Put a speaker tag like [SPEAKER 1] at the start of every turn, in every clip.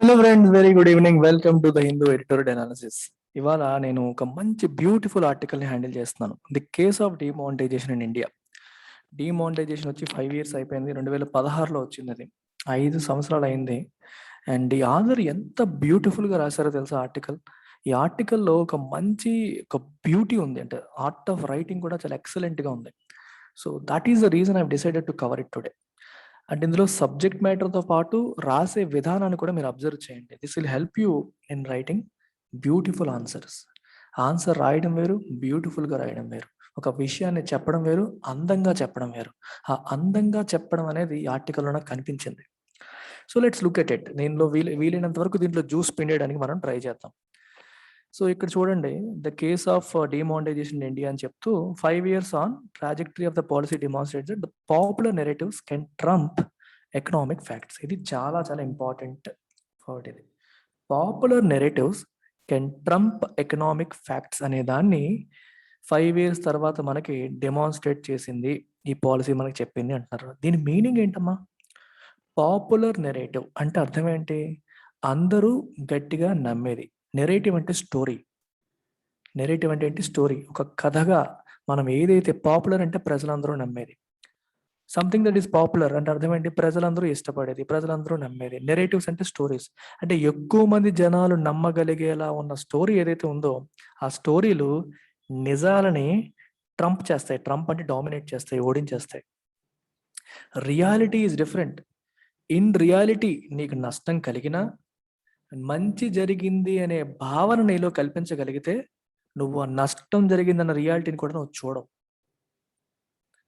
[SPEAKER 1] Hello friends, very good evening. Welcome to the Hindu editorial analysis. ఇవాళ నేను ఒక మంచి బ్యూటిఫుల్ ఆర్టికల్ని హ్యాండిల్ చేస్తున్నాను. The case of demonetization in India. Demonetization వచ్చి 5 years అయిపోయింది. 2016లో వచ్చింది. అది 5 సంవత్సరాలు అయింది. అండ్ ఈ ఆథర్ ఎంత బ్యూటిఫుల్గా రాశారో తెలుసా ఆర్టికల్. ఈ ఆర్టికల్లో ఒక మంచి ఒక బ్యూటీ ఉంది, అంటే ఆర్ట్ ఆఫ్ రైటింగ్ కూడా చాలా ఎక్సలెంట్గా ఉంది. So that is the reason I decided to cover it today. అంటే ఇందులో సబ్జెక్ట్ మ్యాటర్తో పాటు రాసే విధానాన్ని కూడా మీరు అబ్జర్వ్ చేయండి. This will help you in writing beautiful answers. Answer రాయడం వేరు, బ్యూటిఫుల్గా రాయడం వేరు. ఒక విషయాన్ని చెప్పడం వేరు, అందంగా చెప్పడం వేరు. ఆ అందంగా చెప్పడం అనేది ఈ ఆర్టికల్లో నాకు కనిపించింది. So let's look at it. దీనిలో వీలైనంత వరకు దీంట్లో జ్యూస్ పిండేయడానికి మనం ట్రై చేద్దాం. సో ఇక్కడ చూడండి, the case of demonetization in India అని చెప్తూ 5 years on trajectory of the policy demonstrates the popular narratives can trump economic facts. ఇది చాలా చాలా ఇంపార్టెంట్ వర్డ్. ఇది popular narratives can trump economic facts అనే దాన్ని 5 years తర్వాత మనకి డెమాన్స్ట్రేట్ చేసింది ఈ పాలసీ, మనకి చెప్పింది అంటున్నారు. దీని మీనింగ్ ఏంటమ్మా? పాపులర్ నెరేటివ్ అంటే అర్థం ఏంటి? అందరూ గట్టిగా నమ్మేది. నెరేటివ్ అంటే స్టోరీ. నెరేటివ్ అంటే ఏంటి? స్టోరీ. ఒక కథగా మనం ఏదైతే పాపులర్ అంటే ప్రజలందరూ నమ్మేది. సంథింగ్ దట్ ఈస్ పాపులర్ అంటే అర్థం ఏంటి? ప్రజలందరూ ఇష్టపడేది, ప్రజలందరూ నమ్మేది. నెరేటివ్స్ అంటే స్టోరీస్. అంటే ఎక్కువ మంది జనాలు నమ్మగలిగేలా ఉన్న స్టోరీ ఏదైతే ఉందో ఆ స్టోరీలు నిజాలని ట్రంప్ చేస్తాయి. ట్రంప్ అంటే డామినేట్ చేస్తాయి, ఓడించేస్తాయి. Reality is different. In reality నీకు నష్టం కలిగినా మంచి జరిగింది అనే భావన నీలో కల్పించగలిగితే నువ్వు ఆ నష్టం జరిగిందన్న రియాలిటీని కూడా నువ్వు చూడవు.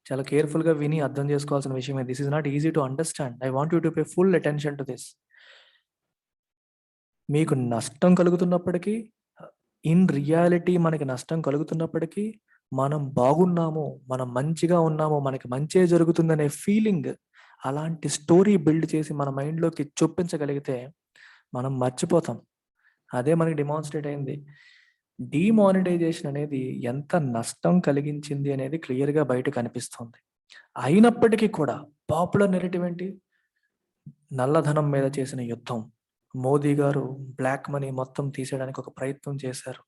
[SPEAKER 1] చాలా కేర్ఫుల్గా విని అర్థం చేసుకోవాల్సిన విషయమే. This is not easy to understand. I want you to pay full attention to this. మీకు నష్టం కలుగుతున్నప్పటికీ, ఇన్ రియాలిటీ మనకి నష్టం కలుగుతున్నప్పటికీ మనం బాగున్నాము, మనం మంచిగా ఉన్నాము, మనకి మంచే జరుగుతుందనే ఫీలింగ్, అలాంటి స్టోరీ బిల్డ్ చేసి మన మైండ్లోకి చొప్పించగలిగితే మనం మర్చిపోతాం. అదే మనకి డిమాన్స్ట్రేట్ అయింది. డిమానిటైజేషన్ అనేది ఎంత నష్టం కలిగించింది అనేది క్లియర్గా బయట కనిపిస్తుంది. అయినప్పటికీ కూడా పాపులర్ నెరేటివ్ ఏంటి? నల్లధనం మీద చేసిన యుద్ధం. మోదీ గారు బ్లాక్ మనీ మొత్తం తీసేయడానికి ఒక ప్రయత్నం చేశారు.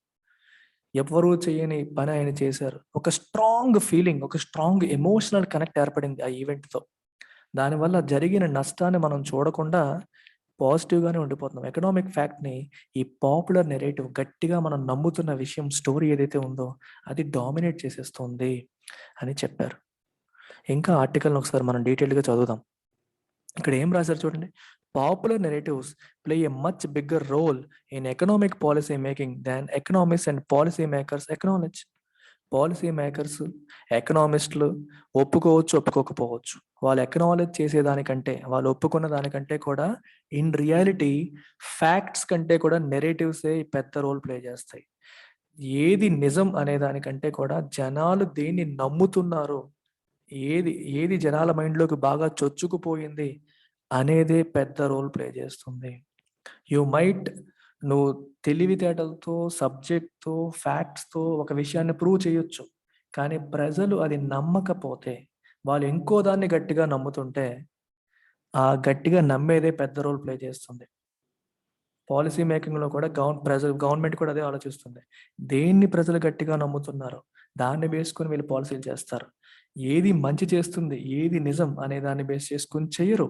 [SPEAKER 1] ఎవరూ చేయని పని ఆయన చేశారు. ఒక స్ట్రాంగ్ ఫీలింగ్, ఒక స్ట్రాంగ్ ఎమోషనల్ కనెక్ట్ ఏర్పడింది ఆ ఈవెంట్తో. దానివల్ల జరిగిన నష్టాన్ని మనం చూడకుండా పాజిటివ్గానే ఉండిపోతున్నాం. ఎకనామిక్ ఫ్యాక్ట్ని ఈ పాపులర్ నెరేటివ్ గట్టిగా మనం నమ్ముతున్న విషయం, స్టోరీ ఏదైతే ఉందో అది డామినేట్ చేసేస్తుంది అని చెప్పారు. ఇంకా ఆర్టికల్ని ఒకసారి మనం డీటెయిల్గా చదువుదాం. ఇక్కడ ఏం రాశారు చూడండి. Popular narratives play a much bigger role in economic policy making than economics and policy makers acknowledge. Policy makers, ఎకనామిస్టులు ఒప్పుకోవచ్చు, ఒప్పుకోకపోవచ్చు. వాళ్ళు ఎకనాలెడ్జ్ చేసేదానికంటే, వాళ్ళు ఒప్పుకున్న దానికంటే కూడా ఇన్ రియాలిటీ ఫ్యాక్ట్స్ కంటే కూడా నెరేటివ్సే పెద్ద రోల్ ప్లే చేస్తాయి. ఏది నిజం అనే దానికంటే కూడా జనాలు దేన్ని నమ్ముతున్నారు, ఏది ఏది జనాల మైండ్లోకి బాగా చొచ్చుకుపోయింది అనేదే పెద్ద రోల్ ప్లే చేస్తుంది. యు మైట్ నువ్వు తెలివితేటలతో, సబ్జెక్ట్తో, ఫ్యాక్ట్స్తో ఒక విషయాన్ని ప్రూవ్ చేయొచ్చు. కానీ ప్రజలు అది నమ్మకపోతే, వాళ్ళు ఇంకో దాన్ని గట్టిగా నమ్ముతుంటే ఆ గట్టిగా నమ్మేదే పెద్ద రోల్ ప్లే చేస్తుంది. పాలసీ మేకింగ్లో కూడా గవర్నమెంట్ కూడా అదే ఆలోచిస్తుంది. దేన్ని ప్రజలు గట్టిగా నమ్ముతున్నారో దాన్ని వేసుకొని వీళ్ళు పాలసీలు చేస్తారు. ఏది మంచి చేస్తుంది, ఏది నిజం అనే దాన్ని బేస్ చేసుకొని చేయరు.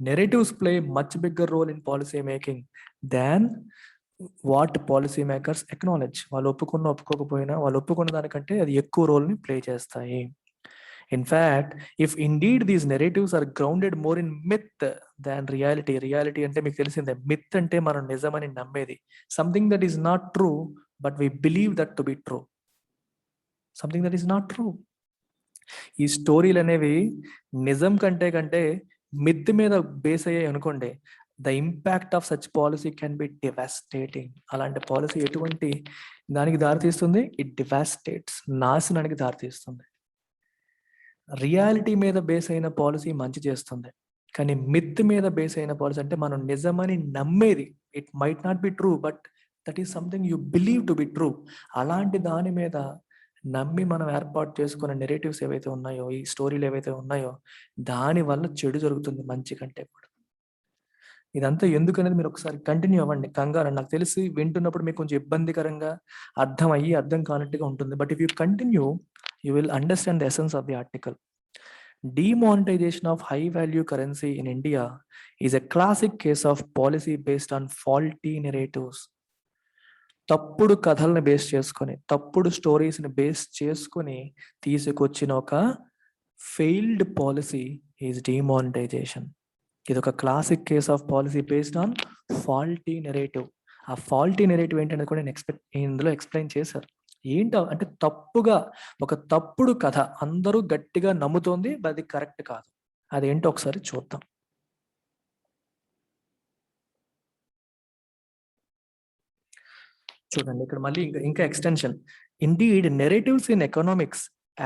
[SPEAKER 1] Narratives play much bigger role in policy making than what policy makers acknowledge. వాళ్ళు ఒప్పుకోకపోయినా వాళ్ళు ఒప్పుకున్న దానికంటే అది ఎక్కువ రోల్ని ప్లే చేస్తాయి. In fact if indeed these narratives are grounded more in myth than reality. Reality అంటే మీకు తెలిసిందే, మిత్ అంటే మనం నిజమని నమ్మేది. Something that is not true but we believe that to be true. Something that is not true. ఈ స్టోరీలు అనేవి నిజం కంటే మిత్ మీద బేస్ అయ్యాయి అనుకోండి, the impact of such policy can be devastating. అలాంటి పాలసీ ఎటువంటి దానికి దారితీస్తుంది? ఇట్ డివాస్టేట్స్, నాశనానికి దారితీస్తుంది. రియాలిటీ మీద బేస్ అయిన పాలసీ మంచి చేస్తుంది, కానీ మిత్ మీద బేస్ అయిన పాలసీ అంటే మనం నిజమని నమ్మేది, it might not be true but that is something you believe to be true. అలాంటి దాని మీద నమ్మి మనం ఏర్పాటు చేసుకున్న నెరేటివ్స్ ఏవైతే ఉన్నాయో, ఈ స్టోరీలు ఏవైతే ఉన్నాయో దాని వల్ల చెడు జరుగుతుంది మంచి కంటే కూడా. ఇదంతా ఎందుకనేది మీరు ఒకసారి కంటిన్యూ అవ్వండి. కంగారు నాకు తెలిసి వింటున్నప్పుడు మీకు కొంచెం ఇబ్బందికరంగా అర్థం కానట్టుగా ఉంటుంది. But if you continue you will understand the essence of the article. Demonetization of high value currency in India is a classic case of policy based on faulty narratives. తప్పుడు కథల్ని బేస్ చేసుకొని, తప్పుడు స్టోరీస్ని బేస్ చేసుకొని తీసుకొచ్చిన ఒక failed policy is demonetization. ఇది ఒక classic case of policy based on faulty narrative. ఆ ఫాల్టీ నెరేటివ్ ఏంటనేది కూడా నేను ఇందులో ఎక్స్ప్లెయిన్ చేశారు. ఏంటో అంటే తప్పుగా ఒక తప్పుడు కథ అందరూ గట్టిగా నమ్ముతోంది, అది కరెక్ట్ కాదు. అదేంటో ఒకసారి చూద్దాం. చూడండి ఇక్కడ మళ్ళీ ఇంకా extension. Indeed, narratives in economics,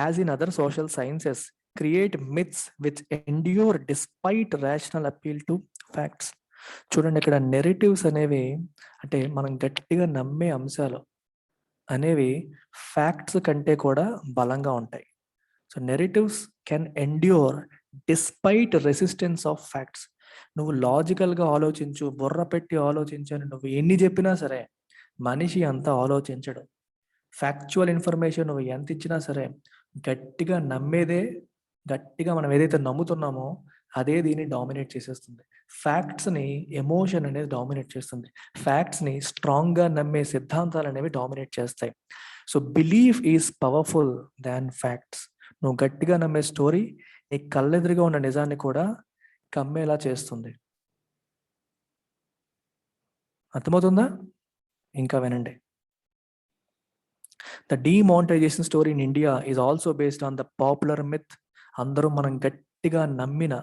[SPEAKER 1] as in other social sciences, create myths which endure despite rational appeal to facts. చూడండి ఇక్కడ నెరేటివ్స్ అనేవి అంటే మనం గట్టిగా నమ్మే అంశాలు అనేవి ఫ్యాక్ట్స్ కంటే కూడా బలంగా ఉంటాయి. So narratives can endure despite resistance of facts. నువ్వు లాజికల్గా ఆలోచించు, బుర్ర పెట్టి ఆలోచించని నువ్వు ఎన్ని చెప్పినా సరే మనిషి అంతా ఆలోచించడు. ఫ్యాక్చువల్ ఇన్ఫర్మేషన్ నువ్వు ఎంత ఇచ్చినా సరే గట్టిగా నమ్మేదే, గట్టిగా మనం ఏదైతే నమ్ముతున్నామో అదే దీన్ని డామినేట్ చేసేస్తుంది. ఫ్యాక్ట్స్ని ఎమోషన్ అనేది డామినేట్ చేస్తుంది. ఫ్యాక్ట్స్ని స్ట్రాంగ్గా నమ్మే సిద్ధాంతాలు అనేవి డామినేట్ చేస్తాయి. So belief is powerful than facts. నువ్వు గట్టిగా నమ్మే స్టోరీ నీ కళ్ళెదురుగా ఉన్న నిజాన్ని కూడా కమ్మేలా చేస్తుంది. అర్థమవుతుందా? ఇంకా వినండి. The demonetization story in India is also based on the popular myth. అందరూ మనం గట్టిగా నమ్మిన,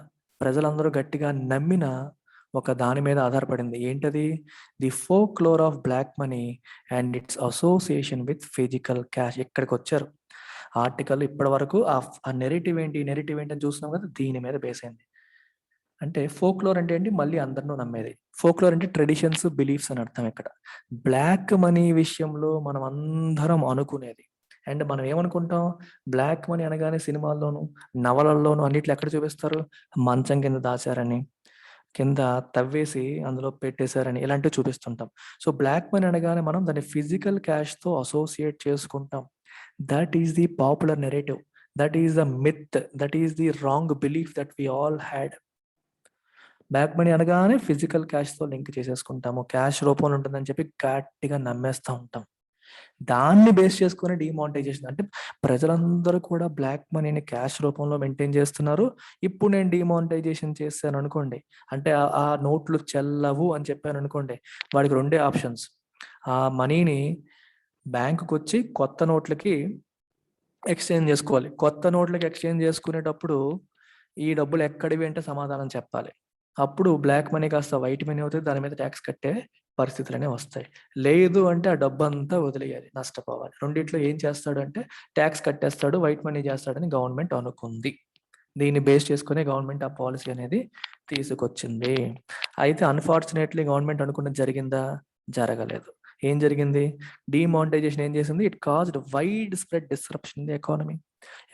[SPEAKER 1] ప్రజలందరూ గట్టిగా నమ్మిన ఒక దాని మీద ఆధారపడింది. ఏంటది? The folklore of black money and its association with physical cash. ఇక్కడికి వచ్చారు ఆర్టికల్. ఇప్పటి వరకు ఆ నెరేటివ్ ఏంటి అని చూస్తున్నాం కదా, దీని మీద బేస్ అయింది. అంటే ఫోక్లోర్ అంటే ఏంటి? మళ్ళీ అందరినూ నమ్మేది. ఫోక్లోర్ అంటే ట్రెడిషన్స్, బిలీఫ్స్ అని అర్థం. ఇక్కడ బ్లాక్ మనీ విషయంలో మనం అందరం అనుకునేది, అండ్ మనం ఏమనుకుంటాం, బ్లాక్ మనీ అనగానే సినిమాల్లోనూ నవలల్లోనూ అన్నిట్లో ఎక్కడ చూపిస్తారు? మంచం కింద దాచారని, కింద తవ్వేసి అందులో పెట్టేశారని, ఇలాంటివి చూపిస్తుంటాం. సో బ్లాక్ మనీ అనగానే మనం దాన్ని ఫిజికల్ క్యాష్తో అసోసియేట్ చేసుకుంటాం. That is the popular narrative, that is the myth, that is the wrong belief that we all had. Black money అనగానే ఫిజికల్ క్యాష్తో లింక్ చేసేసుకుంటాము, క్యాష్ రూపంలో ఉంటుందని చెప్పి గట్టిగా నమ్మేస్తూ ఉంటాం. దాన్ని బేస్ చేసుకుని డిమానిటైజేషన్. అంటే ప్రజలందరూ కూడా బ్లాక్ మనీని క్యాష్ రూపంలో మెయింటైన్ చేస్తున్నారు. ఇప్పుడు నేను డిమానిటైజేషన్ చేశాను అనుకోండి, అంటే ఆ నోట్లు చెల్లవు అని చెప్పాను అనుకోండి, వాడికి రెండే ఆప్షన్స్. ఆ మనీని బ్యాంకుకి వచ్చి కొత్త నోట్లకి ఎక్స్చేంజ్ చేసుకోవాలి. కొత్త నోట్లకి ఎక్స్చేంజ్ చేసుకునేటప్పుడు ఈ డబ్బులు ఎక్కడివి అంటే సమాధానం చెప్పాలి. అప్పుడు బ్లాక్ మనీ కాస్త వైట్ మనీ అవుతుంది, దాని మీద ట్యాక్స్ కట్టే పరిస్థితులనే వస్తాయి. లేదు అంటే ఆ డబ్బు అంతా వదిలేయాలి, నష్టపోవాలి. రెండిట్లో ఏం చేస్తాడు అంటే ట్యాక్స్ కట్టేస్తాడు, వైట్ మనీ చేస్తాడని గవర్నమెంట్ అనుకుంది. దీన్ని బేస్ చేసుకునే గవర్నమెంట్ ఆ పాలసీ అనేది తీసుకొచ్చింది. అయితే అన్ఫార్చునేట్లీ గవర్నమెంట్ అనుకున్నది జరిగిందా? జరగలేదు. ఏం జరిగింది? డిమానిటైజేషన్ ఏం చేసింది? It caused widespread disruption in the economy.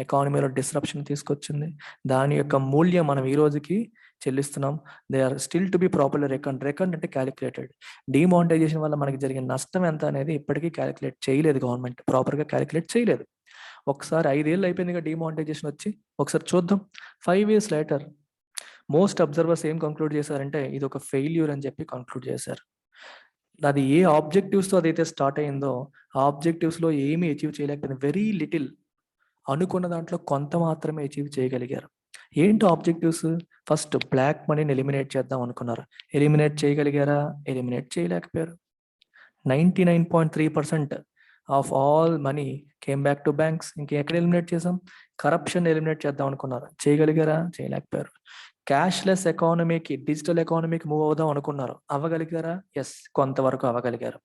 [SPEAKER 1] ఎకానమీలో డిస్రప్షన్ తీసుకొచ్చింది. దాని యొక్క మూల్యం మనం ఈ రోజుకి చెల్లిస్తున్నాం. They are still to be properly reckon అంటే క్యాలిక్యులేటెడ్. డిమానిటైజేషన్ వల్ల మనకి జరిగిన నష్టం ఎంత అనేది ఇప్పటికీ క్యాలిక్యులేట్ చేయలేదు గవర్నమెంట్, ప్రాపర్గా క్యాలిక్యులేట్ చేయలేదు. ఒకసారి 5 ఏళ్ళు అయిపోయిందిగా డిమానిటైజేషన్ వచ్చి, ఒకసారి చూద్దాం. 5 years later మోస్ట్ అబ్జర్వర్స్ ఏం కంక్లూడ్ చేశారంటే ఇది ఒక ఫెయిల్యూర్ అని చెప్పి కంక్లూడ్ చేశారు. అది ఏ ఆబ్జెక్టివ్స్తో అదైతే స్టార్ట్ అయిందో ఆ ఆబ్జెక్టివ్స్లో ఏమీ అచీవ్ చేయలేకపోయింది. వెరీ లిటిల్, అనుకున్న దాంట్లో కొంత మాత్రమే అచీవ్ చేయగలిగారు. ఏంటో ఆబ్జెక్టివ్స్? ఫస్ట్ బ్లాక్ మనీని ఎలిమినేట్ చేద్దాం అనుకున్నారు. ఎలిమినేట్ చేయగలిగారా? ఎలిమినేట్ చేయలేకపోయారు. 99.3% of all money came back to banks. ఇంకెక్కడ ఎలిమినేట్ చేసాం? కరప్షన్ ఎలిమినేట్ చేద్దాం అనుకున్నారు. చేయగలిగారా? చేయలేకపోయారు. క్యాష్లెస్ ఎకానమీకి, డిజిటల్ ఎకానమీకి మూవ్ అవుదాం అనుకున్నారు. అవ్వగలిగారా? ఎస్, కొంతవరకు అవ్వగలిగారు.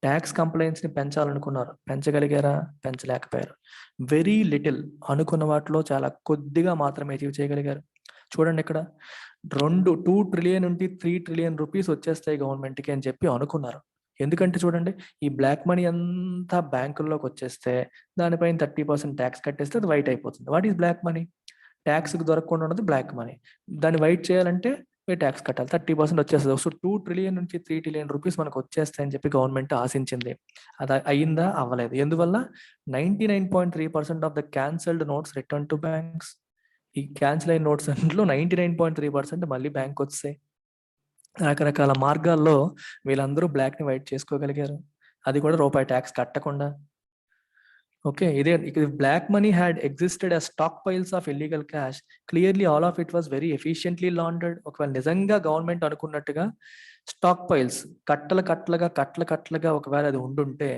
[SPEAKER 1] ట్యాక్స్ కంప్లైంట్స్ని పెంచాలనుకున్నారు. పెంచగలిగారా? పెంచలేకపోయారు. వెరీ లిటిల్, అనుకున్న వాటిలో చాలా కొద్దిగా మాత్రమే అచీవ్ చేయగలిగారు. చూడండి ఇక్కడ 2 trillion నుండి 3 trillion రూపీస్ వచ్చేస్తాయి గవర్నమెంట్కి అని చెప్పి అనుకున్నారు. ఎందుకంటే చూడండి, ఈ బ్లాక్ మనీ అంతా బ్యాంకుల్లోకి వచ్చేస్తే దానిపైన 30% ట్యాక్స్ కట్టేస్తే అది వైట్ అయిపోతుంది. What is black money? ట్యాక్స్కి దొరకకుండా ఉన్నది బ్లాక్ మనీ. దాన్ని వైట్ చేయాలంటే మీరు ట్యాక్స్ కట్టాలి. 30% వచ్చేస్తది. సో 2 ట్రిలియన్ నుంచి 3 ట్రిలియన్ రూపీస్ మనకు వచ్చేస్తాయని చెప్పి గవర్నమెంట్ ఆశించింది. అది అయిందా? అవ్వలేదు. ఎందువల్ల 99.3% of the cancelled notes return to banks. ఈ క్యాన్సిల్ అయిన నోట్స్ అన్నిట్లో 99.3% మళ్ళీ బ్యాంక్ వచ్చాయి. రకరకాల మార్గాల్లో వీళ్ళందరూ బ్లాక్‌ని వైట్ చేసుకోగలిగారు. అది కూడా రూపాయి ట్యాక్స్ కట్టకుండా. ఓకే. ఇదే black money had existed as stack piles of illegal cash. Clearly all of it was very efficiently laundered. ఒకవేళ నిజంగా గవర్నమెంట్ అనుకున్నట్టుగా స్టాక్ పైల్స్ కట్టలుగా ఒకవేళ అది ఉండుంటే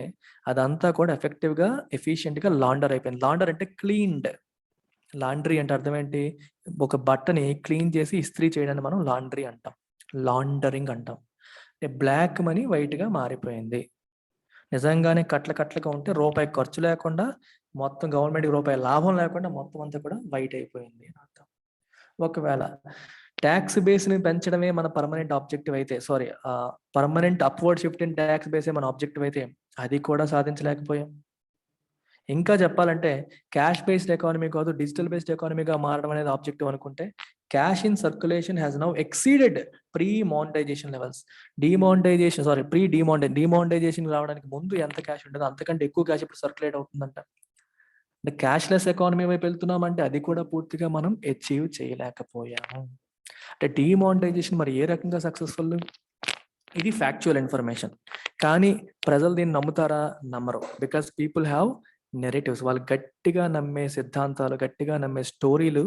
[SPEAKER 1] అదంతా కూడా ఎఫెక్టివ్‌గా, ఎఫిషియెంట్‌గా లాండర్ అయిపోయింది. లాండర్ అంటే క్లీన్డ్. లాండ్రీ అంటే అర్థం ఏంటి? ఒక బట్టని క్లీన్ చేసి ఇస్త్రీ చేయడాన్ని మనం లాండ్రీ అంటాం. లాండరింగ్ అంటాం. బ్లాక్ మనీ వైట్‌గా మారిపోయింది. నిజంగానే కట్టలుగా ఉంటే రూపాయి ఖర్చు లేకుండా, మొత్తం గవర్నమెంట్‌కి రూపాయి లాభం లేకుండా మొత్తం అంతా కూడా వైట్ అయిపోయింది అని అర్థం. ఒకవేళ టాక్స్ బేస్‌ని పెంచడమే మన పర్మనెంట్ ఆబ్జెక్టివ్ అయితే permanent upward shift in tax బేసే మన ఆబ్జెక్టివ్ అయితే అది కూడా సాధించలేకపోయాం. ఇంకా చెప్పాలంటే క్యాష్ బేస్డ్ ఎకానమీ కాదు, డిజిటల్ బేస్డ్ ఎకానమీగా మారడం అనేది ఆబ్జెక్టివ్ అనుకుంటే cash in circulation has now exceeded pre monetisation levels. Demonetisation రావడానికి ముందు ఎంత క్యాష్ ఉంటుందో అంతకంటే ఎక్కువ క్యాష్ ఇప్పుడు సర్క్యులేట్ అవుతుందంట. అంటే క్యాష్లెస్ ఎకానమీ వైపు వెళ్తున్నామంటే అది కూడా పూర్తిగా మనం అచీవ్ చేయలేకపోయాము. అంటే డిమానిటైజేషన్ మరి ఏ రకంగా సక్సెస్ఫుల్? ఇది ఫ్యాక్చువల్ ఇన్ఫర్మేషన్. కానీ ప్రజలు దీన్ని నమ్ముతారా? నమ్మరు. Because people have narratives. వాళ్ళు గట్టిగా నమ్మే సిద్ధాంతాలు, గట్టిగా నమ్మే స్టోరీలు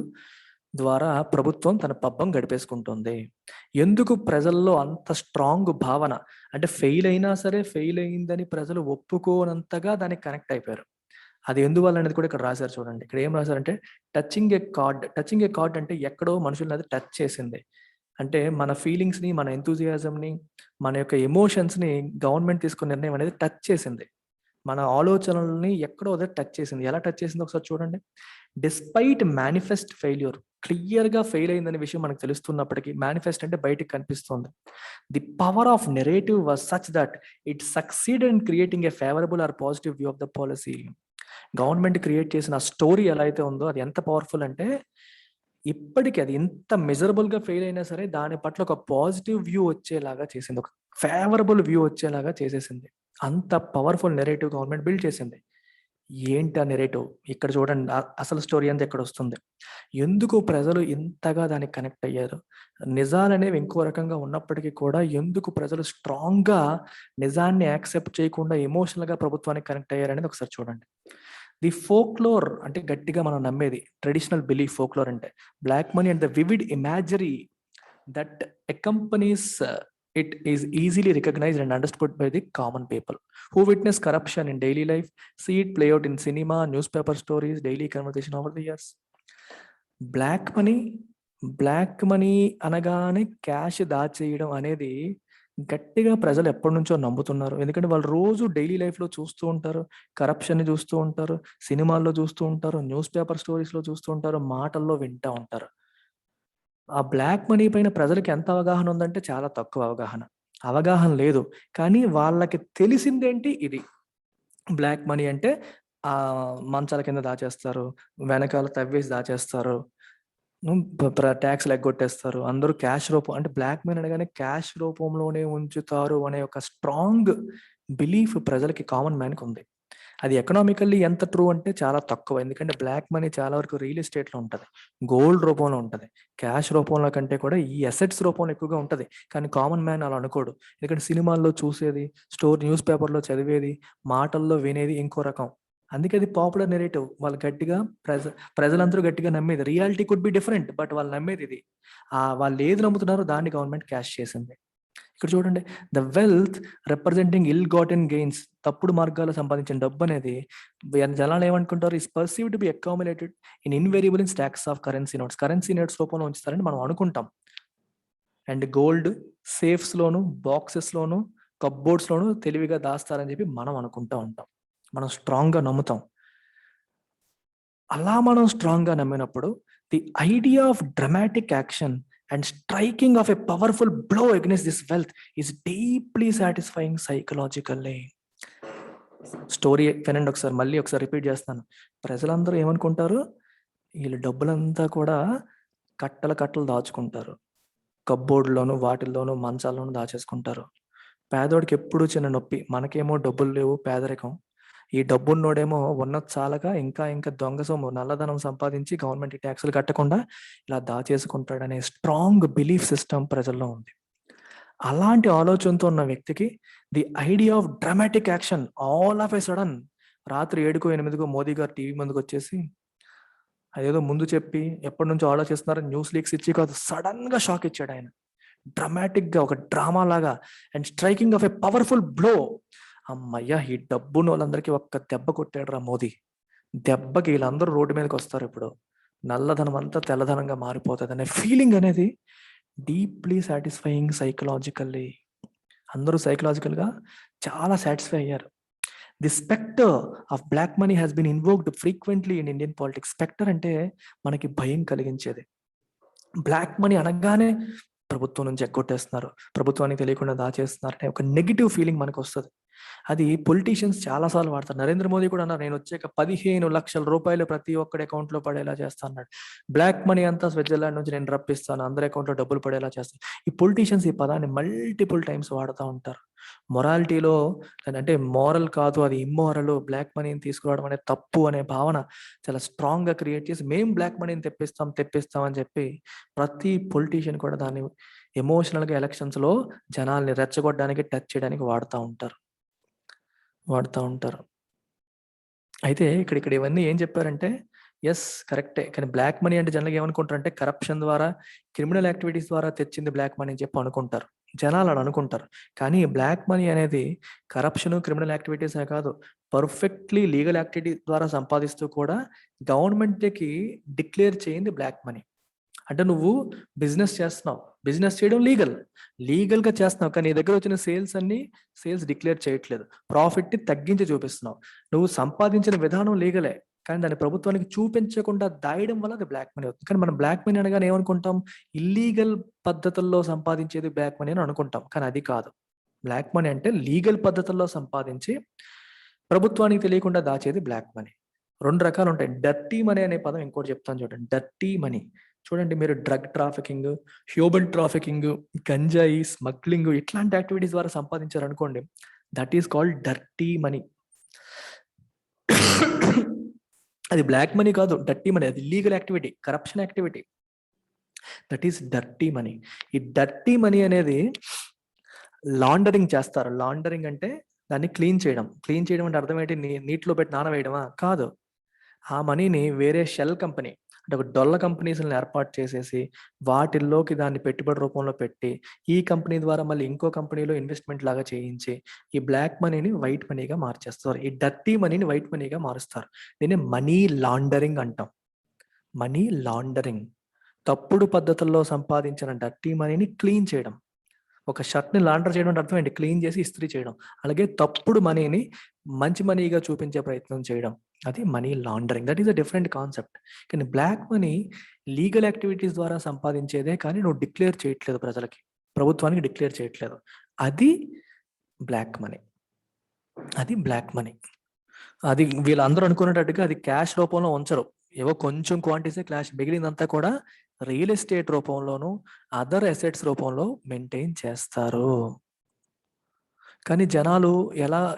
[SPEAKER 1] ద్వారా ప్రభుత్వం తన పబ్బం గడిపేసుకుంటుంది. ఎందుకు ప్రజల్లో అంత స్ట్రాంగ్ భావన? అంటే ఫెయిల్ అయినా సరే ఫెయిల్ అయిందని ప్రజలు ఒప్పుకోనంతగా దానికి కనెక్ట్ అయిపోయారు. అది ఎందువల్ల అనేది కూడా ఇక్కడ రాశారు చూడండి. ఇక్కడ ఏం రాశారంటే టచింగ్ ఏ కార్డ్ అంటే ఎక్కడో మనుషుల్ని అది టచ్ చేసింది. అంటే మన ఫీలింగ్స్‌ని, మన ఎంతూజియాజంని, మన యొక్క ఎమోషన్స్‌ని గవర్నమెంట్ తీసుకున్న నిర్ణయం అనేది టచ్ చేసింది. మన ఆలోచనలని ఎక్కడో అదే టచ్ చేసింది. ఎలా టచ్ చేసిందో ఒకసారి చూడండి. Despite manifest failure. క్లియర్‌గా ఫెయిల్ అయిందనే విషయం మనకు తెలుస్తున్నప్పటికీ, మేనిఫెస్ట్ అంటే బయటికి కనిపిస్తుంది. The power of narrative was such that it succeeded in creating a favourable or positive view of the policy. Government create చేసిన స్టోరీ ఎలా అయితే ఉందో అది ఎంత పవర్ఫుల్ అంటే ఇప్పటికి అది ఎంత మిజరబుల్‌గా ఫెయిల్ అయినా సరే దాని పట్ల ఒక పాజిటివ్ వ్యూ వచ్చేలాగా చేసింది. ఒక ఫేవరబుల్ వ్యూ వచ్చేలాగా చేసేసింది. అంత పవర్ఫుల్ నెరేటివ్ గవర్నమెంట్ బిల్డ్ చేసింది. ఏంటి ఆ నెరేటివ్? ఇక్కడ చూడండి అసలు స్టోరీ అంతా ఇక్కడొస్తుంది. ఎందుకు ప్రజలు ఇంతగా దానికి కనెక్ట్ అయ్యారు? నిజాలనేవి ఇంకో రకంగా ఉన్నప్పటికీ కూడా ఎందుకు ప్రజలు స్ట్రాంగ్‌గా నిజాన్ని యాక్సెప్ట్ చేయకుండా ఎమోషనల్‌గా ప్రభుత్వానికి కనెక్ట్ అయ్యారనేది ఒకసారి చూడండి. ది ఫోక్లోర్ అంటే గట్టిగా మనం నమ్మేది. ట్రెడిషనల్ బిలీఫ్ ఫోక్లోర్ అంటే black money and the vivid imaginary that accompanies it is easily recognized and understood by the common people who witness corruption in daily life, see it play out in cinema, newspaper stories, daily conversation over the years. Black money అనగానే cash దాచేయడం అనేది గట్టిగా ప్రజలు ఎప్పటి నుంచో నమ్ముతున్నారు. ఎందుకంటే వాళ్ళు రోజు డైలీ లైఫ్‌లో చూస్తూ ఉంటారు. కరప్షన్‌ని చూస్తూ ఉంటారు. సినిమాల్లో చూస్తూ ఉంటారు. న్యూస్ పేపర్ స్టోరీస్‌లో చూస్తూ ఉంటారు. మాటల్లో వింటా ఉంటారు. ఆ బ్లాక్ మనీ పైన ప్రజలకి ఎంత అవగాహన ఉందంటే చాలా తక్కువ అవగాహన. అవగాహన లేదు. కానీ వాళ్ళకి తెలిసిందేంటి ఇది. బ్లాక్ మనీ అంటే మంచాల కింద దాచేస్తారు. వెనకాల తవ్వేసి దాచేస్తారు. టాక్స్‌లు ఎగ్గొట్టేస్తారు. అందరూ క్యాష్ రూపం అంటే బ్లాక్ మనీ అనగానే క్యాష్ రూపంలోనే ఉంచుతారు అనే ఒక స్ట్రాంగ్ బిలీఫ్ ప్రజలకి కామన్ మ్యాన్‌కి ఉంది. అది ఎకనామికల్లీ ఎంత ట్రూ అంటే చాలా తక్కువ. ఎందుకంటే బ్లాక్ మనీ చాలా వరకు రియల్ ఎస్టేట్‌లో ఉంటది. గోల్డ్ రూపంలో ఉంటది. క్యాష్ రూపంలో కంటే కూడా ఈ అసెట్స్ రూపంలో ఎక్కువగా ఉంటది. కానీ కామన్ మ్యాన్ అలా అనుకోడు. ఎందుకంటే సినిమాల్లో చూసేది, న్యూస్ పేపర్‌లో చదివేది, మాటల్లో వినేది ఇంకో రకం. అందుకే అది పాపులర్ నెరేటివ్. వాళ్ళు గట్టిగా ప్రజలందరూ గట్టిగా నమ్మేది. Reality could be different. But వాళ్ళు నమ్మేది ఇది. వాళ్ళు ఏది నమ్ముతున్నారో దాన్ని గవర్నమెంట్ క్యాష్ చేసింది. ఇక్కడ చూడండి. The wealth representing ill gotten gains తప్పుడు మార్గాల్లో సంపాదించిన డబ్బు అనేది జనాలు ఏమనుకుంటారు? Is perceived to be accumulated in invariable in stocks of currency notes. Currency notes రూపంలో ఉంచుతారని మనం అనుకుంటాం. అండ్ గోల్డ్ సేఫ్స్‌లోను, బాక్సెస్‌లోను, కప్‌బోర్డ్స్‌లోను తెలివిగా దాస్తారని చెప్పి మనం అనుకుంటా ఉంటాం. మనం స్ట్రాంగ్‌గా నమ్ముతాం. అలా మనం స్ట్రాంగ్‌గా నమ్మినప్పుడు the idea of dramatic action and striking of a powerful blow against this wealth is deeply satisfying psychologically. Story వినండి ఒకసారి. మళ్ళీ ఒకసారి రిపీట్ చేస్తాను. ప్రజలందరూ ఏమనుకుంటారు? వీళ్ళు డబ్బులంతా కూడా కట్టలు దాచుకుంటారు. కప్‌బోర్డ్‌లోను, వాటిల్లోనూ, మంచాల్లోనూ దాచేసుకుంటారు. పేదోడికి ఎప్పుడూ చిన్న నొప్పి. మనకేమో డబ్బులు లేవు, పేదరికం. ఈ డబ్బున్నోడేమో ఉన్నది చాలక ఇంకా దొంగ సొమ్ము, నల్లధనం సంపాదించి గవర్నమెంట్‌కి టాక్సులు కట్టకుండా ఇలా దాచేసుకుంటాడనే స్ట్రాంగ్ బిలీఫ్ సిస్టమ్ ప్రజల్లో ఉంది. అలాంటి ఆలోచనతో ఉన్న వ్యక్తికి the idea of dramatic action all of a sudden రాత్రి 7కో, 8కో మోదీ గారు టీవీ ముందుకొచ్చేసి అదేదో ముందు చెప్పి ఎప్పటినుంచో ఆలోచిస్తున్నారని న్యూస్ లీక్స్ ఇచ్చి కాదు, సడన్‌గా షాక్ ఇచ్చాడాయన. డ్రామాటిక్‌గా ఒక డ్రామా లాగా and striking of a powerful blow. హమ్మయ్య! ఈ డబ్బున్నోళ్ళందరికీ ఒక్క దెబ్బ కొట్టాడురా మోదీ. దెబ్బకి ఈళ్ళందరూ రోడ్డు మీదకొస్తారిప్పుడు. నల్లధనం అంతా తెల్లధనంగా మారిపోతదనే ఫీలింగ్ అనేది డీప్‌లీ సాటిస్ఫైయింగ్ సైకలాజికల్లీ. అందరూ సైకలాజికల్‌గా చాలా సాటిస్ఫై అయ్యారు. The spectre of black money has been invoked frequently in Indian politics. Spectre అంటే మనకి భయం కలిగించేది. బ్లాక్ మనీ అనగానే ప్రభుత్వం నుంచి ఎగ్గొట్టేస్తున్నారు, ప్రభుత్వానికి తెలియకుండా దాచేస్తున్నారు అనే ఒక నెగెటివ్ ఫీలింగ్ మనకొస్తది. అది పొలిటీషియన్స్ చాలా సార్లు వాడతారు. నరేంద్ర మోదీ కూడా అన్నారు, నేనొచ్చాక 15,00,000 ప్రతి ఒక్కడి అకౌంట్‌లో పడేలా చేస్తా అన్నాడు. బ్లాక్ మనీ అంతా స్విట్జర్లాండ్ నుంచి నేను రప్పిస్తాను, అందరి అకౌంట్‌లో డబ్బులు పడేలా చేస్తాను. ఈ పొలిటీషియన్స్ ఈ పదాన్ని మల్టిపుల్ టైమ్స్ వాడుతా ఉంటారు. మొరాలిటీలో అంటే మోరల్ కాదు, అది ఇమ్మోరల్. బ్లాక్ మనీని తీసుకురావడం అనేది తప్పు అనే భావన చాలా స్ట్రాంగ్‌గా క్రియేట్ చేసి మేము బ్లాక్ మనీని తెప్పిస్తాం అని చెప్పి ప్రతి పొలిటీషియన్ కూడా దాన్ని ఎమోషనల్‌గా ఎలక్షన్స్‌లో జనాల్ని రెచ్చగొట్టడానికి, టచ్ చేయడానికి వాడుతా ఉంటారు. అయితే ఇక్కడ ఇవన్నీ ఏం చెప్పారంటే, యెస్ కరెక్టే. కానీ బ్లాక్ మనీ అంటే జనరల్‌గా ఏమనుకుంటారంటే కరప్షన్ ద్వారా, క్రిమినల్ యాక్టివిటీస్ ద్వారా తెచ్చింది బ్లాక్ మనీ అని చెప్పి అనుకుంటారు. జనాలు అలా అనుకుంటారు. కానీ బ్లాక్ మనీ అనేది కరప్షన్, క్రిమినల్ యాక్టివిటీసే కాదు. పర్ఫెక్ట్‌లీ లీగల్ యాక్టివిటీ ద్వారా సంపాదిస్తూ కూడా గవర్నమెంట్‌కి డిక్లేర్ చేయంది బ్లాక్ మనీ. అంటే నువ్వు బిజినెస్ చేస్తున్నావు. బిజినెస్ చేయడం లీగల్. లీగల్‌గా చేస్తున్నావు. కానీ నీ దగ్గర వచ్చిన సేల్స్ డిక్లేర్ చేయట్లేదు. ప్రాఫిట్‌ని తగ్గించి చూపిస్తున్నావు. నువ్వు సంపాదించిన విధానం లీగలే. కానీ దాన్ని ప్రభుత్వానికి చూపించకుండా దాయడం వల్ల అది బ్లాక్ మనీ అవుతుంది. కానీ మనం బ్లాక్ మనీ అనగానే ఏమనుకుంటాం? ఇల్లీగల్ పద్ధతుల్లో సంపాదించేది బ్లాక్ మనీ అని అనుకుంటాం. కానీ అది కాదు. బ్లాక్ మనీ అంటే లీగల్ పద్ధతుల్లో సంపాదించి ప్రభుత్వానికి తెలియకుండా దాచేది బ్లాక్ మనీ. 2 రకాలుంటాయి. డర్టీ మనీ అనే పదం ఇంకోటి చెప్తాను చూడండి. Dirty money. చూడండి, మీరు డ్రగ్ ట్రాఫికింగ్, హ్యూమన్ ట్రాఫికింగ్, గంజాయి, స్మగ్లింగ్ ఇట్లాంటి యాక్టివిటీస్ ద్వారా సంపాదించారనుకోండి. That is called dirty money. అది బ్లాక్ మనీ కాదు, డర్టీ మనీ. అది legal activity, corruption activity. That is dirty money. ఈ డర్టీ మనీ అనేది లాండరింగ్ చేస్తారు. లాండరింగ్ అంటే దాన్ని క్లీన్ చేయడం. క్లీన్ చేయడం అంటే అర్థం ఏంటి? నీటిలో పెట్టి నానవేయడమా? కాదు. ఆ మనీని వేరే షెల్ కంపెనీ అంటే ఒక డొల్ల కంపెనీస్‌ని ఏర్పాటు చేసేసి వాటిల్లోకి దాన్ని పెట్టుబడి రూపంలో పెట్టి, ఈ కంపెనీ ద్వారా మళ్ళీ ఇంకో కంపెనీలో ఇన్వెస్ట్‌మెంట్ లాగా చేయించి, ఈ బ్లాక్ మనీని వైట్ మనీగా మార్చేస్తారు. ఈ డర్టీ మనీని వైట్ మనీగా మారుస్తారు. దీన్ని మనీ లాండరింగ్ అంటాం. Money laundering. తప్పుడు పద్ధతుల్లో సంపాదించిన డర్టీ మనీని క్లీన్ చేయడం. ఒక షర్ట్‌ని లాండర్ చేయడం అంటే అర్థం ఏంటి? క్లీన్ చేసి ఇస్త్రీ చేయడం. అలాగే తప్పుడు మనీని మంచి మనీగా చూపించే ప్రయత్నం చేయడం. అది money laundering. That is a different concept. కానీ బ్లాక్ మనీ లీగల్ యాక్టివిటీస్ ద్వారా సంపాదించేదే, కానీ నువ్వు డిక్లేర్ చేయట్లేదు ప్రజలకి. ప్రభుత్వానికి డిక్లేర్ చేయట్లేదు. అది బ్లాక్ మనీ. అది బ్లాక్ మనీ. అది వీళ్ళందరూ అనుకునేటట్టుగా అది క్యాష్ రూపంలో ఉంచరు. ఏవో కొంచెం క్వాంటిటీసే క్యాష్, మిగిలిందంతా కూడా రియల్ ఎస్టేట్ రూపంలోను, అదర్ అసెట్స్ రూపంలో మెయింటైన్ చేస్తారు. కానీ జనాలు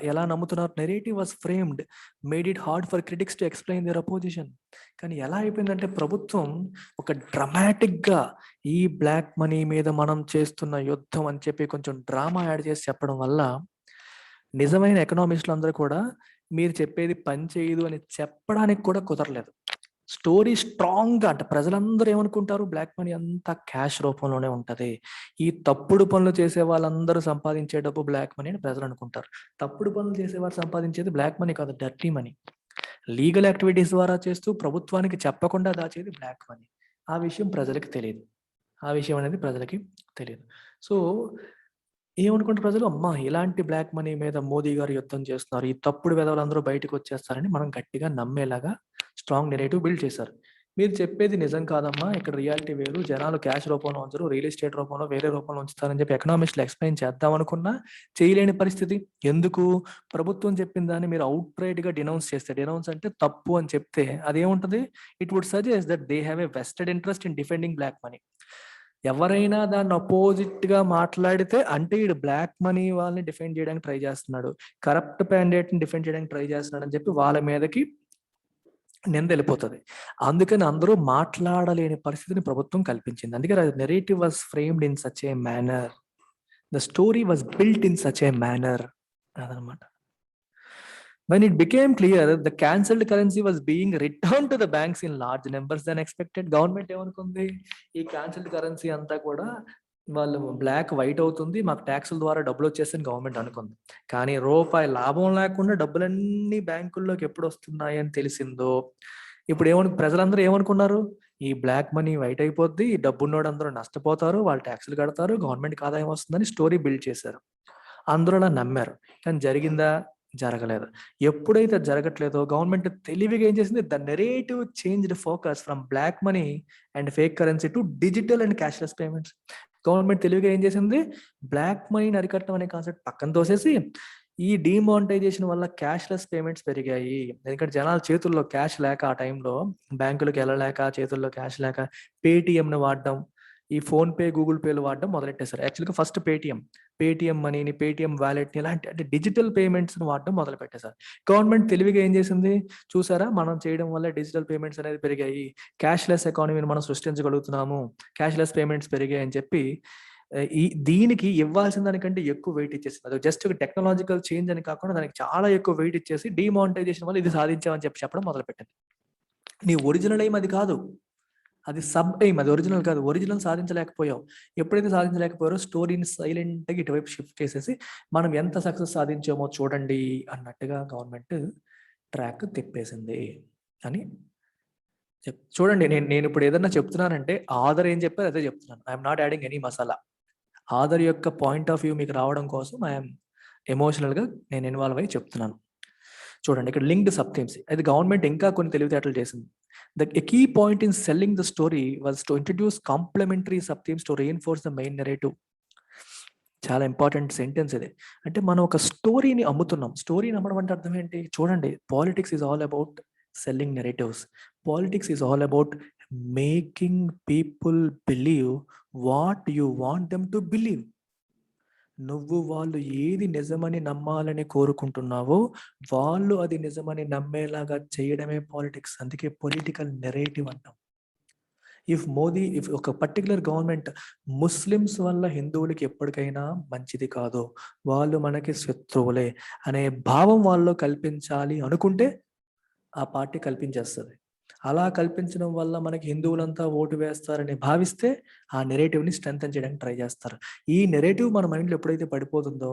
[SPEAKER 1] ఎలా నమ్ముతున్నారు? Narrative was framed, made it hard for critics to explain their opposition. కానీ ఎలా అయిపోయిందంటే ప్రభుత్వం ఒక డ్రామాటిక్‌గా ఈ బ్లాక్ మనీ మీద మనం చేస్తున్న యుద్ధం అని చెప్పి కొంచెం డ్రామా యాడ్ చేసి చెప్పడం వల్ల నిజమైన ఎకనామిస్టులందరూ కూడా మీరు చెప్పేది పని చేయదు అని చెప్పడానికి కూడా కుదరలేదు. స్టోరీ స్ట్రాంగ్‌గా అంటే ప్రజలందరూ ఏమనుకుంటారు? బ్లాక్ మనీ అంతా క్యాష్ రూపంలోనే ఉంటది. ఈ తప్పుడు పనులు చేసే వాళ్ళందరూ సంపాదించే డబ్బు బ్లాక్ మనీ అని ప్రజలు అనుకుంటారు. తప్పుడు పనులు చేసేవారు సంపాదించేది బ్లాక్ మనీ కాదు, డర్టీ మనీ. లీగల్ యాక్టివిటీస్ ద్వారా చేస్తూ ప్రభుత్వానికి చెప్పకుండా దాచేది బ్లాక్ మనీ. ఆ విషయం ప్రజలకి తెలీదు. ఆ విషయం అనేది ప్రజలకి తెలీదు. సో, ఏమనుకుంటారు ప్రజలు? అమ్మా! ఇలాంటి బ్లాక్ మనీ మీద మోదీ గారు యుద్ధం చేస్తున్నారు. ఈ తప్పుడు వెధవలందరూ బయటకొచ్చేస్తారని మనం గట్టిగా నమ్మేలాగా స్ట్రాంగ్ నెరేటివ్ బిల్డ్ చేశారు. మీరు చెప్పేది నిజం కాదమ్మా, ఇక్కడ రియాలిటీ వేరు. జనాలు క్యాష్ రూపంలో ఉంచరు, రియల్ ఎస్టేట్ రూపంలో వేరే రూపంలో ఉంచుతారని చెప్పి ఎకనామిస్టులు ఎక్స్‌ప్లెయిన్ చేద్దామనుకున్నా చేయలేని పరిస్థితి. ఎందుకు? ప్రభుత్వం చెప్పిన దాన్ని మీరు ఔట్‌రైట్‌గా డినౌన్స్ చేస్తే, డినౌన్స్ అంటే తప్పు అని చెప్తే అదేముంటది? It would suggest that they have a vested interest in defending black money. ఎవరైనా దాన్ని అపోజిట్గా మాట్లాడితే అంటే ఈడు బ్లాక్ మనీ వాళ్ళని డిఫెండ్ చేయడానికి ట్రై చేస్తున్నాడు, కరప్ట్ క్యాండిడేట్ని డిఫెండ్ చేయడానికి ట్రై చేస్తున్నాడు అని చెప్పి వాళ్ళ మీదకి నింద వెళ్ళిపోతుంది. అందుకని అందరూ మాట్లాడలేని పరిస్థితిని ప్రభుత్వం కల్పించింది. అందుకే narrative was framed in such a manner, the story was built in such a manner అదనమాట. When it became clear the cancelled currency was being returned to the banks in large numbers than expected, government ఏమనుకుంది, ఈ cancelled currency అంతా కూడా వాళ్ళు black white అవుతుంది, మాకు ట్యాక్సుల ద్వారా డబ్బులు వచ్చేస్తాయని గవర్నమెంట్ అనుకుంది. కానీ రూపాయి లాభం లేకుండా డబ్బులన్నీ బ్యాంకుల్లోకి ఎప్పుడు వస్తున్నాయి అని తెలిసిందో, ఇప్పుడు ప్రజలందరూ ఏమనుకున్నారు, ఈ బ్లాక్ మనీ వైట్ అయిపోద్ది, ఈ డబ్బున్నోడు అందరూ నష్టపోతారు, వాళ్ళు ట్యాక్సులు కడతారు, గవర్నమెంట్కి ఆదాయం వస్తుందని స్టోరీ బిల్డ్ చేశారు. అందరూ అలా నమ్మారు. కానీ జరిగిందా? జరగలేదు. ఎప్పుడైతే జరగట్లేదో గవర్నమెంట్ తెలివిగా ఏం చేసింది, the narrative changed focus from black money and fake currency to digital and cashless payments. Government తెలివిగా ఏం చేసింది, బ్లాక్ మనీని అరికట్టడం అనే కాన్సెప్ట్ పక్కన తోసేసి ఈ డిమానిటైజేషన్ వల్ల క్యాష్లెస్ పేమెంట్స్ పెరిగాయి. ఎందుకంటే జనాల చేతుల్లో క్యాష్ లేక, ఆ టైంలో బ్యాంకులకు వెళ్ళలేక, చేతుల్లో క్యాష్ లేక పేటిఎంను వాడడం, ఈ ఫోన్ పే, గూగుల్ పేలు వాడడం మొదలెట్టేశారు. యాక్చువల్గా ఫస్ట్ పేటిఎం మనీని, పేటిఎం వ్యాలెట్ని, ఇలాంటి అంటే డిజిటల్ పేమెంట్స్ని వాడడం మొదలు పెట్టేశారు. గవర్నమెంట్ తెలివిగా ఏం చేసింది, చూసారా మనం చేయడం వల్ల డిజిటల్ పేమెంట్స్ అనేది పెరిగాయి, క్యాష్లెస్ ఎకానమీని మనం సృష్టించగలుగుతున్నాము, క్యాష్లెస్ పేమెంట్స్ పెరిగాయి అని చెప్పి దీనికి ఇవ్వాల్సిన దానికంటే ఎక్కువ వెయిట్ ఇచ్చేసింది. అది జస్ట్ ఒక టెక్నాలజికల్ చేంజ్ అని కాకుండా దానికి చాలా ఎక్కువ వెయిట్ ఇచ్చేసి డిమానిటైజేషన్ వల్ల ఇది సాధించామని చెప్పడం మొదలుపెట్టింది. నీ ఒరిజినల్ ఎయిమ్ అది కాదు, అది సబ్ ఎయిమ్, అది ఒరిజినల్ కాదు. ఒరిజినల్ సాధించలేకపోయావు. ఎప్పుడైతే సాధించలేకపోయారో స్టోరీని సైలెంట్గా ఇటువైపు షిఫ్ట్ చేసేసి మనం ఎంత సక్సెస్ సాధించామో చూడండి అన్నట్టుగా గవర్నమెంట్ ట్రాక్ తిప్పేసింది అని చూడండి. నేను ఇప్పుడు ఏదన్నా చెప్తున్నానంటే ఆదర్ ఏం చెప్పారు అదే చెప్తున్నాను. I'm not adding any masala. Other యొక్క పాయింట్ ఆఫ్ వ్యూ మీకు రావడం కోసం ఐఎమ్ ఎమోషనల్గా నేను ఇన్వాల్వ్ అయ్యి చెప్తున్నాను. చూడండి, ఇక్కడ లింక్డ్ సబ్ థీమ్స్, అది గవర్నమెంట్ ఇంకా కొన్ని తెలివితేటలు చేసింది. A key point in selling the story was to introduce complementary sub themes to reinforce the main narrative. చాలా ఇంపార్టెంట్ సెంటెన్స్ ఇది. అంటే మనం ఒక స్టోరీని అమ్ముతున్నాం. స్టోరీని అమ్మడం అంటే అర్థం ఏంటి? చూడండి, politics is all about selling narratives. Politics is all about making people believe what you want them to believe. నువ్వు వాళ్ళు ఏది నిజమని నమ్మాలని కోరుకుంటున్నావో వాళ్ళు అది నిజమని నమ్మేలాగా చేయడమే పాలిటిక్స్. అందుకే పొలిటికల్ నెరేటివ్ అంటాం. ఇఫ్ ఒక పర్టికులర్ గవర్నమెంట్ ముస్లిమ్స్ వల్ల హిందువులకి ఎప్పటికైనా మంచిది కాదు, వాళ్ళు మనకి శత్రువులే అనే భావం వాళ్ళు కల్పించాలి అనుకుంటే ఆ పార్టీ కల్పించేస్తుంది. అలా కల్పించడం వల్ల మనకి హిందువులంతా ఓటు వేస్తారని భావిస్తే ఆ నెరేటివ్ని స్ట్రెంథన్ చేయడానికి ట్రై చేస్తారు. ఈ నెరేటివ్ మన మైండ్లో ఎప్పుడైతే పడిపోతుందో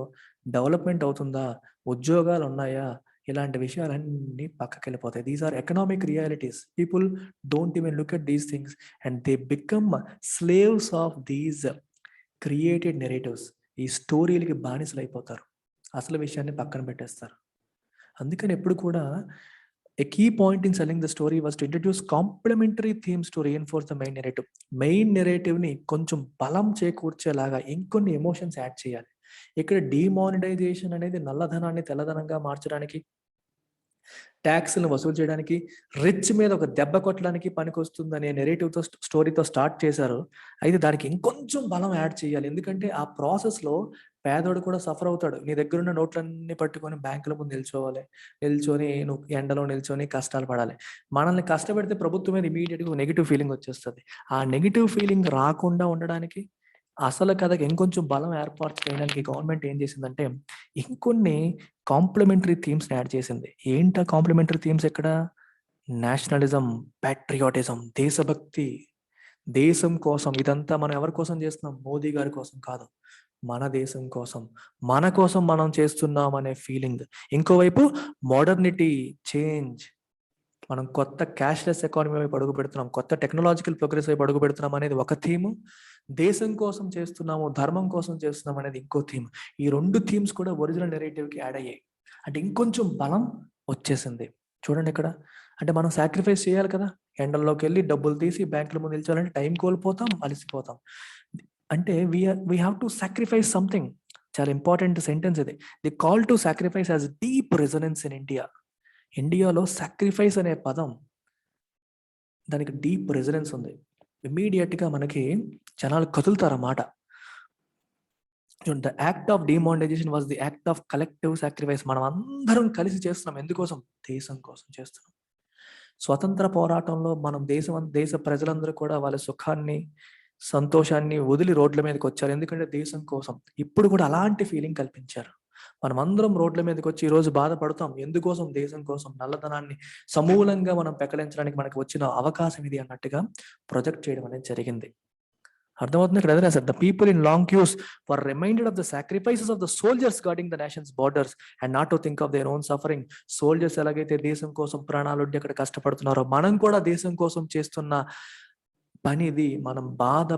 [SPEAKER 1] డెవలప్మెంట్ అవుతుందా, ఉద్యోగాలు ఉన్నాయా, ఇలాంటి విషయాలన్నీ పక్కకి వెళ్ళిపోతాయి. These are economic realities. People don't even look at these things and they become slaves of these created narratives. ఈ స్టోరీలకి బానిసలు అయిపోతారు, అసలు విషయాన్ని పక్కన పెట్టేస్తారు. అందుకని ఎప్పుడు కూడా a key point in selling the story was to introduce complementary themes to reinforce the main narrative. Main నెరేటివ్ని కొంచెం బలం చేకూర్చేలాగా ఇంకొన్ని ఎమోషన్స్ యాడ్ చేయాలి. ఇక్కడ డిమానిటైజేషన్ అనేది నల్లధనాన్ని తెల్లధనంగా మార్చడానికి, ట్యాక్స్లను వసూలు చేయడానికి, రిచ్ మీద ఒక దెబ్బ కొట్టడానికి పనికొస్తుందనే నెరేటివ్తో స్టోరీతో స్టార్ట్ చేశారు. అయితే దానికి ఇంకొంచెం బలం యాడ్ చేయాలి. ఎందుకంటే ఆ ప్రాసెస్లో పేదోడు కూడా సఫర్ అవుతాడు. నీ దగ్గర ఉన్న నోట్లన్నీ పట్టుకొని బ్యాంకుల ముందు నిల్చొని నువ్వు ఎండలో నిల్చొని కష్టాలు పడాలి. మనల్ని కష్టపెడితే ప్రభుత్వం మీద ఇమీడియట్గా నెగిటివ్ ఫీలింగ్ వచ్చేస్తుంది. ఆ నెగిటివ్ ఫీలింగ్ రాకుండా ఉండడానికి, అసలు కథకి ఇంకొంచెం బలం ఏర్పాటు చేయడానికి గవర్నమెంట్ ఏం చేసిందంటే ఇంకొన్ని కాంప్లిమెంటరీ థీమ్స్ యాడ్ చేసింది. ఏంటా కాంప్లిమెంటరీ థీమ్స్? ఎక్కడ నేషనలిజం, ప్యాట్రియాటిజం, దేశభక్తి, దేశం కోసం. ఇదంతా మనం ఎవరి కోసం చేస్తున్నాం? మోదీ గారి కోసం కాదు, మన దేశం కోసం, మన కోసం మనం చేస్తున్నాం అనే ఫీలింగ్. ఇంకోవైపు మోడర్నిటీ, చేంజ్, మనం కొత్త క్యాష్లెస్ ఎకానమీ వైపు అడుగు పెడుతున్నాం, కొత్త టెక్నాలజికల్ ప్రోగ్రెస్ వైపు అడుగు పెడుతున్నాం అనేది ఒక థీమ్. దేశం కోసం చేస్తున్నాము, ధర్మం కోసం చేస్తున్నాం అనేది ఇంకో థీమ్. ఈ రెండు థీమ్స్ కూడా ఒరిజినల్ నెరేటివ్కి యాడ్ అయ్యాయి. అంటే ఇంకొంచెం బలం వచ్చేసింది. చూడండి ఇక్కడ, అంటే మనం సాక్రిఫైస్ చేయాలి కదా, ఎండల్లోకి వెళ్ళి డబ్బులు తీసి బ్యాంకుల ముందు నిల్చోవాలంటే టైం కోల్పోతాం, అలసిపోతాం. అంటే we have to sacrifice something. చాలా ఇంపార్టెంట్ సెంటెన్స్ ఇది. The call to sacrifice has deep resonance in India. ఇండియాలో సాక్రిఫైస్ అనే పదం దానికి డీప్ రెజొనెన్స్ ఉంది. ఇమ్మీడియట్‌గా మనకి జనాలు కదులుతారన్నమాట. The act of demonetisation was the act of collective sacrifice. మనం అందరం కలిసి చేస్తున్నాం. ఎందుకోసం? దేశం కోసం చేస్తున్నాం. స్వతంత్ర పోరాటంలో మనం దేశ ప్రజలందరూ కూడా వాళ్ళ సుఖాన్ని, సంతోషాన్ని వదిలి రోడ్ల మీదకొచ్చారు. ఎందుకంటే దేశం కోసం. ఇప్పుడు కూడా అలాంటి ఫీలింగ్ కల్పించారు. మనమందరం రోడ్ల మీదకొచ్చి ఈరోజు బాధపడతాం. ఎందుకోసం? దేశం కోసం. నల్లధనాన్ని సమూలంగా మనం పెకలించడానికి మనకు వచ్చిన అవకాశం ఇది అన్నట్టుగా ప్రొజెక్ట్ చేయడం అనేది జరిగింది. అర్థమవుతుంది ఇక్కడ అదే రాశారు. The people in long queues were reminded of the sacrifices of the soldiers guarding the nation's borders and not to think of their own suffering. Soldiers ఎలాగైతే దేశం కోసం ప్రాణాలొడ్డి అక్కడ కష్టపడుతున్నారో, మనం కూడా దేశం కోసం చేస్తున్న పనిది. మనం బాధ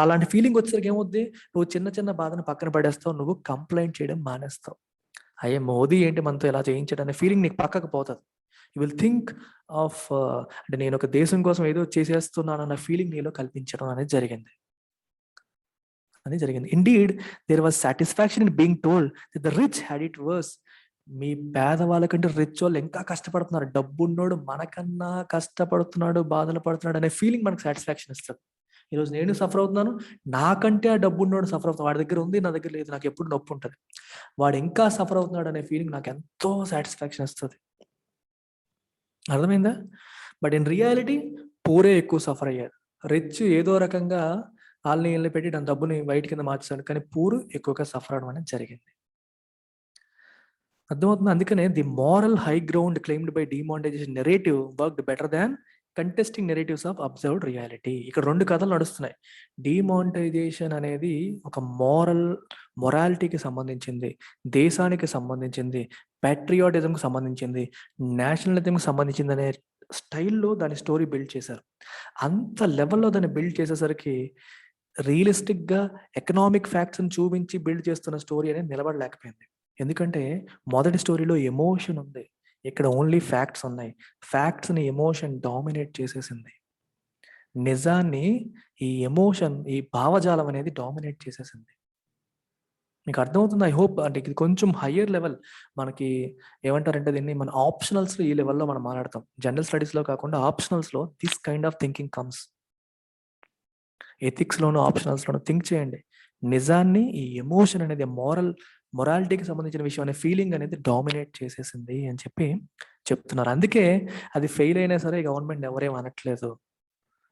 [SPEAKER 1] అలాంటి ఫీలింగ్ వచ్చేసరికి ఏమవుద్ది? నువ్వు చిన్న చిన్న బాధను పక్కన పడేస్తావు. నువ్వు కంప్లైంట్ చేయడం మానేస్తావు. అయ్యే మోదీ ఏంటి మనతో ఇలా చేయించాడు అనే ఫీలింగ్ నీకు పక్కకు పోతది. యూ విల్ థింక్ ఆఫ్ అంటే నేను ఒక దేశం కోసం ఏదో చేసేస్తున్నానన్న ఫీలింగ్ నీలో కల్పించడం అనేది జరిగింది. Indeed there was satisfaction in being told that the rich had it worse. మీ పేదవాళ్ళ కంటే రిచ్ వాళ్ళు ఇంకా కష్టపడుతున్నారు. డబ్బున్నోడు మనకన్నా కష్టపడుతున్నాడు, బాధలు పడుతున్నాడు అనే ఫీలింగ్ మనకు సాటిస్ఫాక్షన్ ఇస్తుంది. ఈరోజు నేను సఫర్ అవుతున్నాను, నాకంటే ఆ డబ్బున్నోడు సఫర్ అవుతాడు. వాడి దగ్గర ఉంది, నా దగ్గర లేదు, నాకు ఎప్పుడు నొప్పి ఉంటుంది. వాడు ఇంకా సఫర్ అవుతున్నాడు అనే ఫీలింగ్ నాకు ఎంతో సాటిస్ఫాక్షన్ ఇస్తుంది. అర్థమైందా? బట్ ఇన్ రియాలిటీ పూరే ఎక్కువ సఫర్ అయ్యారు. రిచ్ ఏదో రకంగా వాళ్ళని వీళ్ళని పెట్టి దాని డబ్బుని వైట్ కింద మార్చాడు. కానీ పూర్ ఎక్కువగా సఫర్ అవడం అనేది జరిగింది. అర్థమవుతుంది. అందుకనే the moral high ground claimed by demonetization narrative worked better than contesting narratives of observed reality. ఇక్కడ 2 కథలు నడుస్తున్నాయి. డిమానిటైజేషన్ అనేది ఒక మొరాలిటీకి సంబంధించింది, దేశానికి సంబంధించింది, ప్యాట్రియాటిజంకి సంబంధించింది, నేషనలిజంకి సంబంధించింది అనే స్టైల్లో దాని స్టోరీ బిల్డ్ చేశారు. అంత లెవెల్లో దాన్ని బిల్డ్ చేసేసరికి రియలిస్టిక్‌గా ఎకనామిక్ ఫ్యాక్ట్స్‌ని చూపించి బిల్డ్ చేస్తున్న స్టోరీ అనేది నిలబడలేకపోయింది. ఎందుకంటే మొదటి స్టోరీలో ఎమోషన్ ఉంది. ఇక్కడ ఓన్లీ ఫ్యాక్ట్స్ ఉన్నాయి. ఫ్యాక్ట్స్‌ని ఎమోషన్ డామినేట్ చేసేసింది. నిజాన్ని ఈ ఎమోషన్, ఈ భావజాలం అనేది డామినేట్ చేసేసింది. మీకు అర్థమవుతుందా? I hope. అంటే ఇది కొంచెం హయ్యర్ లెవెల్. మనకి ఏమంటారంటే దీన్ని మన ఆప్షనల్స్‌లో ఈ లెవెల్‌లో మనం మాట్లాడతాం. జనరల్ స్టడీస్‌లో కాకుండా ఆప్షనల్స్‌లో this kind of thinking comes. ఎథిక్స్‌లోను, ఆప్షనల్స్‌లోను థింక్ చేయండి. నిజాన్ని ఈ ఎమోషన్ అనేది మొరాలిటీకి సంబంధించిన విషయం అనే ఫీలింగ్ అనేది డామినేట్ చేసేసింది అని చెప్పి చెప్తున్నారు. అందుకే అది ఫెయిల్ అయినా సరే గవర్నమెంట్ ఎవరేం అనట్లేదు.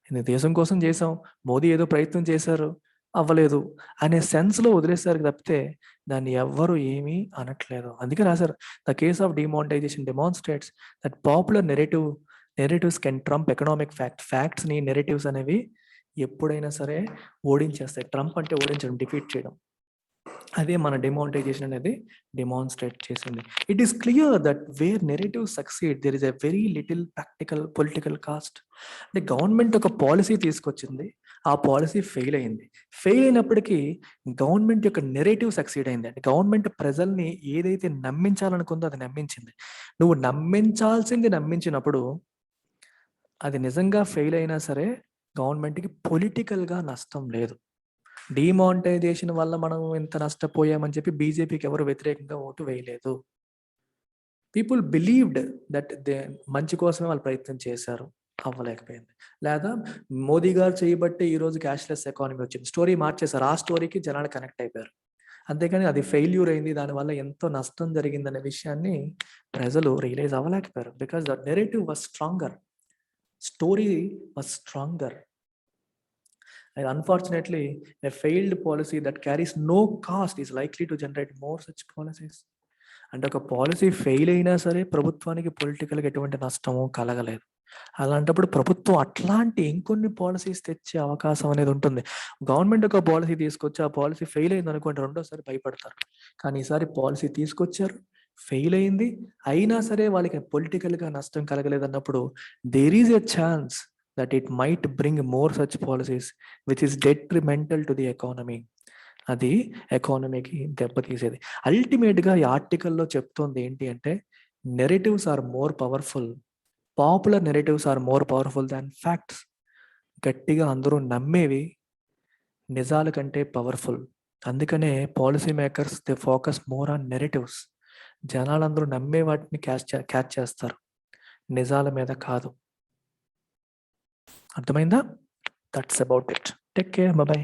[SPEAKER 1] ఇది దేశం కోసం చేసాం, మోదీ ఏదో ప్రయత్నం చేశారు, అవ్వలేదు అనే సెన్స్‌లో వదిలేసారు తప్పితే దాన్ని ఎవ్వరు ఏమీ అనట్లేదు. అందుకే రాశారు, the case of demonetisation demonstrates that popular narratives can trump economic ఫ్యాక్ట్స్‌ని నెరేటివ్స్ అనేవి ఎప్పుడైనా సరే ఓడించేస్తాయి. ట్రంప్ అంటే ఓడించడం, డిఫీట్ చేయడం. అదే మన డిమానిటైజేషన్ అనేది డెమాన్‌స్ట్రేట్ చేసింది. It is clear that where narratives succeed there is a very little practical political cost. అంటే గవర్నమెంట్ ఒక పాలిసీ తీసుకొచ్చింది. ఆ పాలిసీ ఫెయిల్ అయింది. ఫెయిల్ అయినప్పటికీ గవర్నమెంట్ యొక్క నెరేటివ్ సక్సీడ్ అయింది. అంటే గవర్నమెంట్ ప్రజల్ని ఏదైతే నమ్మించాలనుకుందో అది నమ్మించింది. నువ్వు నమ్మించాల్సింది నమ్మించినప్పుడు అది నిజంగా ఫెయిల్ అయినా సరే గవర్నమెంట్‌కి పొలిటికల్‌గా నష్టం లేదు. డీమానిటైజేషన్ వల్ల మనం ఇంత నష్టపోయామని చెప్పి బీజేపీకి ఎవరు వ్యతిరేకంగా ఓటు వేయలేదు. పీపుల్ బిలీవ్డ్ దట్ మంచి కోసమే వాళ్ళు ప్రయత్నం చేశారు. అవ్వలేకపోయింది. లేదా మోదీ గారు చేయబట్టే ఈరోజు క్యాష్‌లెస్ ఎకానమీ వచ్చింది. స్టోరీ మార్చేశారు. ఆ స్టోరీకి జనాలు కనెక్ట్ అయిపోయారు. అంతేగాని అది ఫెయిల్యూర్ అయింది, దానివల్ల ఎంతో నష్టం జరిగిందనే విషయాన్ని ప్రజలు రియలైజ్ అవ్వలేకపోయారు. Because the narrative was stronger. Story was stronger. And unfortunately, a failed policy that carries no cost is likely to generate more such policies. అంటే ఒక పాలసీ ఫెయిల్ అయినా సరే ప్రభుత్వానికి పొలిటికల్‌గా ఎటువంటి నష్టము కలగలేదు. అలాంటప్పుడు ప్రభుత్వం అట్లాంటి ఇంకొన్ని పాలిసీస్ తెచ్చే అవకాశం అనేది ఉంటుంది. గవర్నమెంట్ ఒక పాలసీ తీసుకొచ్చి ఆ పాలసీ ఫెయిల్ అయిందనుకోండి రెండోసారి భయపడతారు. కానీ ఈసారి పాలసీ తీసుకొచ్చారు, ఫెయిల్ అయింది. అయినా సరే వాళ్ళకి పొలిటికల్‌గా నష్టం కలగలేదన్నప్పుడు there is a chance that it might bring more such policies which is detrimental to the economy. అది ఎకానమీకి దెబ్బతీసేది. అల్టిమేట్‌గా ఈ ఆర్టికల్‌లో చెప్తోంది ఏంటి అంటే narratives are more powerful. Popular narratives are more powerful than facts. గట్టిగా అందరూ నమ్మేవి నిజాల కంటే పవర్‌ఫుల్. అందుకనే policy makers they focus more on narratives. జనాలందరూ నమ్మే వాటిని క్యాచ్ చేస్తారు. నిజాల మీద కాదు. అర్థమైందా? That's about it. Take care. Bye.